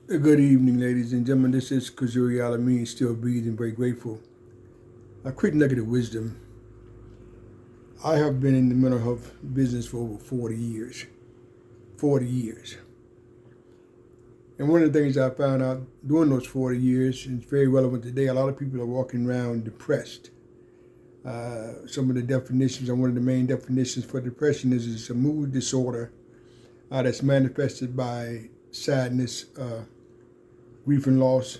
Good evening, ladies and gentlemen. This is Kazuri Alameen, still breathing, very grateful. A quick nugget of wisdom. I have been in the mental health business for over 40 years. 40 years. And one of the things I found out during those 40 years, and it's very relevant today, a lot of people are walking around depressed. Some of the definitions, and one of the main definitions for depression is it's a mood disorder that's manifested by sadness, grief and loss,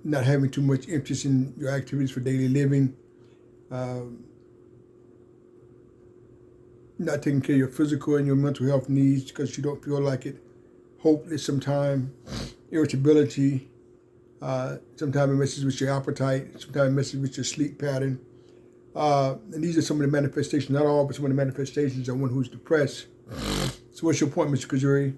not having too much interest in your activities for daily living, not taking care of your physical and your mental health needs because you don't feel like it, hopeless sometimes, irritability, sometimes it messes with your appetite, sometimes it messes with your sleep pattern. And these are some of the manifestations, not all, but some of the manifestations of one who's depressed. So what's your point, Mr. Kazuri?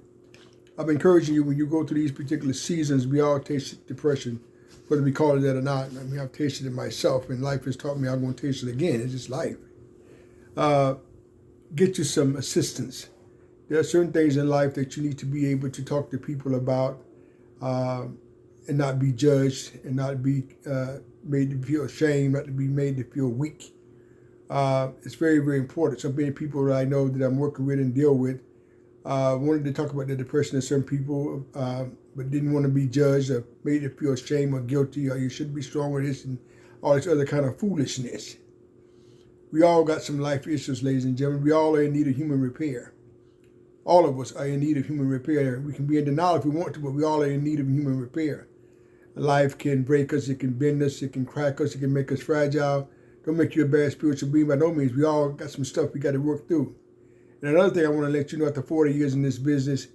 I'm encouraging you when you go through these particular seasons, we all taste depression, whether we call it that or not. I mean, I've tasted it myself, and life has taught me I'm going to taste it again. It's just life. Get you some assistance. There are certain things in life that you need to be able to talk to people about and not be judged and not be made to feel ashamed, not to be made to feel weak. It's very, very important. So many people that I know that I'm working with and deal with wanted to talk about the depression of certain people, but didn't want to be judged or made to feel ashamed or guilty or you should be strong with this and all this other kind of foolishness. We all got some life issues, ladies and gentlemen. We all are in need of human repair. All of us are in need of human repair. We can be in denial if we want to, but we all are in need of human repair. Life can break us, it can bend us, it can crack us, it can make us fragile. Don't make you a bad spiritual being by no means. We all got some stuff we got to work through. And another thing I want to let you know, after 40 years in this business,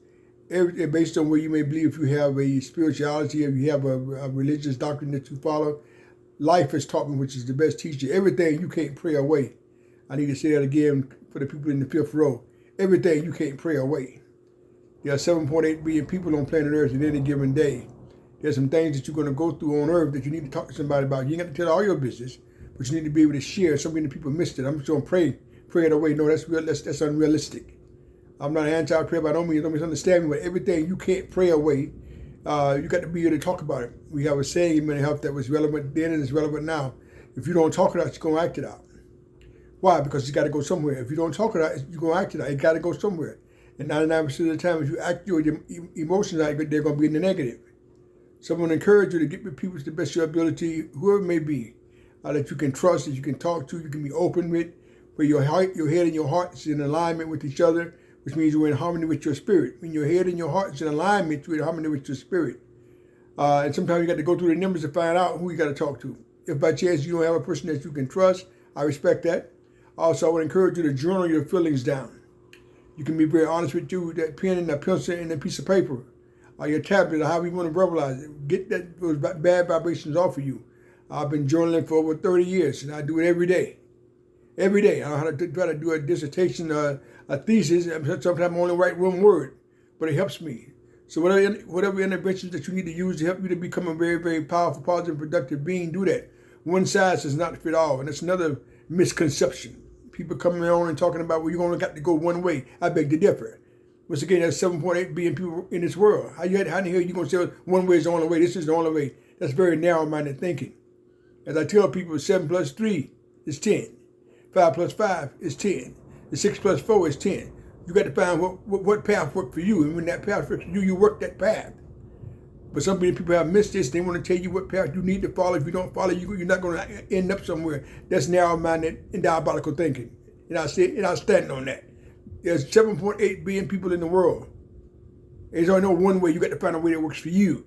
based on where you may believe, if you have a spirituality, if you have a religious doctrine that you follow, life has taught me, which is the best teacher. Everything you can't pray away. I need to say that again for the people in the fifth row. Everything you can't pray away. There are 7.8 billion people on planet Earth at any given day. There's some things that you're going to go through on Earth that you need to talk to somebody about. You ain't got to tell all your business, but you need to be able to share. So many people missed it. I'm just going to pray it away. No, that's unrealistic. I'm not anti-prayer by no means. Don't misunderstand me, but everything you can't pray away, you got to be able to talk about it. We have a saying in mental health that was relevant then and is relevant now. If you don't talk it out, you're going to act it out. Why? Because it's got to go somewhere. If you don't talk it out, you're going to act it out. It got to go somewhere. And 99% of the time, if you act your emotions out, they're going to be in the negative. So I'm going to encourage you to get with people to the best of your ability, whoever it may be, that you can trust, that you can talk to, you can be open with, where your head and your heart is in alignment with each other, which means you're in harmony with your spirit. When your head and your heart is in alignment, you're in harmony with your spirit. And sometimes you got to go through the numbers to find out who you got to talk to. If by chance you don't have a person that you can trust, I respect that. Also, I would encourage you to journal your feelings down. You can be very honest with you with that pen and that pencil and a piece of paper, or your tablet, or however you want to verbalize it. Get those bad vibrations off of you. I've been journaling for over 30 years, and I do it every day. Every day. I know how to try to do a dissertation, a thesis. Sometimes I only write one word, but it helps me. So whatever interventions that you need to use to help you to become a very, very powerful, positive, productive being, do that. One size does not fit all, and that's another misconception. People coming on and talking about, well, you're only got to go one way. I beg to differ. Once again, there's 7.8 billion people in this world. How the hell are you going to say one way is the only way? This is the only way. That's very narrow-minded thinking. As I tell people, 7 plus 3 is 10. 5 plus 5 is 10. And 6 plus 4 is 10. You got to find what path worked for you. And when that path works for you, you work that path. But some people have missed this. They want to tell you what path you need to follow. If you don't follow, you're not going to end up somewhere. That's narrow-minded and diabolical thinking. And I stand on that. There's 7.8 billion people in the world. There's only one way. You got to find a way that works for you.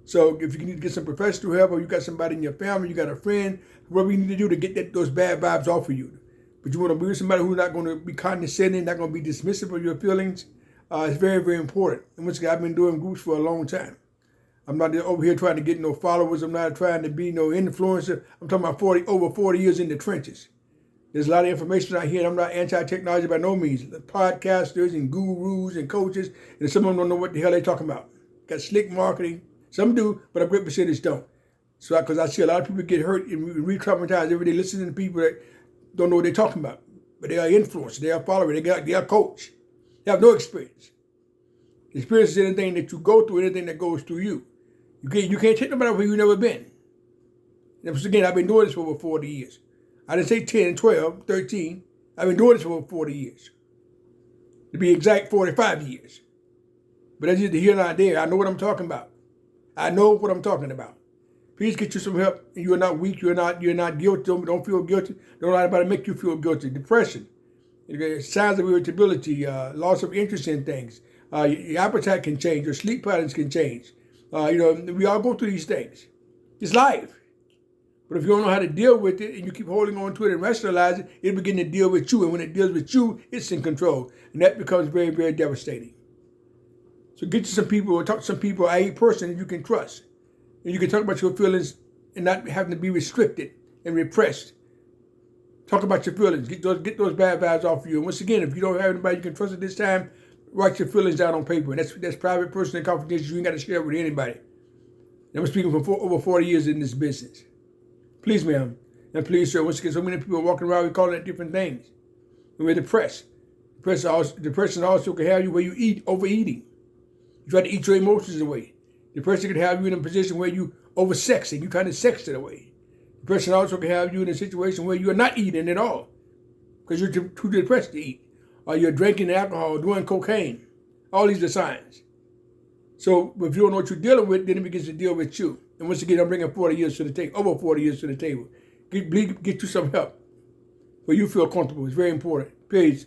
So if you need to get some professional help, or you got somebody in your family, you got a friend, whatever you need to do to get those bad vibes off of you. But you want to be with somebody who's not going to be condescending, not going to be dismissive of your feelings. It's very, very important. And once again, I've been doing groups for a long time. I'm not over here trying to get no followers. I'm not trying to be no influencer. I'm talking about over 40 years in the trenches. There's a lot of information out here, and I'm not anti-technology by no means. The podcasters and gurus and coaches, and some of them don't know what the hell they're talking about. Got slick marketing. Some do, but a great percentage don't. So, because I see a lot of people get hurt and re-traumatized every day listening to people that don't know what they're talking about. But they are influencers, they are followers, they are coach. They have no experience. Experience is anything that you go through, anything that goes through you. You can't take nobody where you've never been. And once again, I've been doing this for over 40 years. I didn't say 10, 12, 13. I've been doing this for over 40 years. To be exact, 45 years. But that's just the here and not there. I know what I'm talking about. I know what I'm talking about. Please get you some help. You are not weak. You're not guilty. Don't feel guilty. Don't let anybody make you feel guilty. Depression, signs of irritability, loss of interest in things. Your appetite can change. Your sleep patterns can change. We all go through these things. It's life. But if you don't know how to deal with it and you keep holding on to it and rationalize it, it'll begin to deal with you. And when it deals with you, it's in control. And that becomes very, very devastating. So get you some people or talk to some people, a person that you can trust. And you can talk about your feelings and not having to be restricted and repressed. Talk about your feelings. Get those bad vibes off of you. And once again, if you don't have anybody you can trust at this time, write your feelings down on paper. And that's private, personal, and confidential. You ain't got to share it with anybody. And I'm speaking for over 40 years in this business. Please, ma'am, and please, sir. Once again, so many people are walking around, we calling it different things. And we're depressed. Depression also can have you where you eat, overeating. You try to eat your emotions away. Depression can have you in a position where you oversexing. You kind of sex it away. Depression also can have you in a situation where you're not eating at all because you're too depressed to eat. Or you're drinking alcohol, doing cocaine. All these are signs. So if you don't know what you're dealing with, then it begins to deal with you. And once again, I'm bringing 40 years to the table, over 40 years to the table. Get you some help where you feel comfortable. It's very important. Please.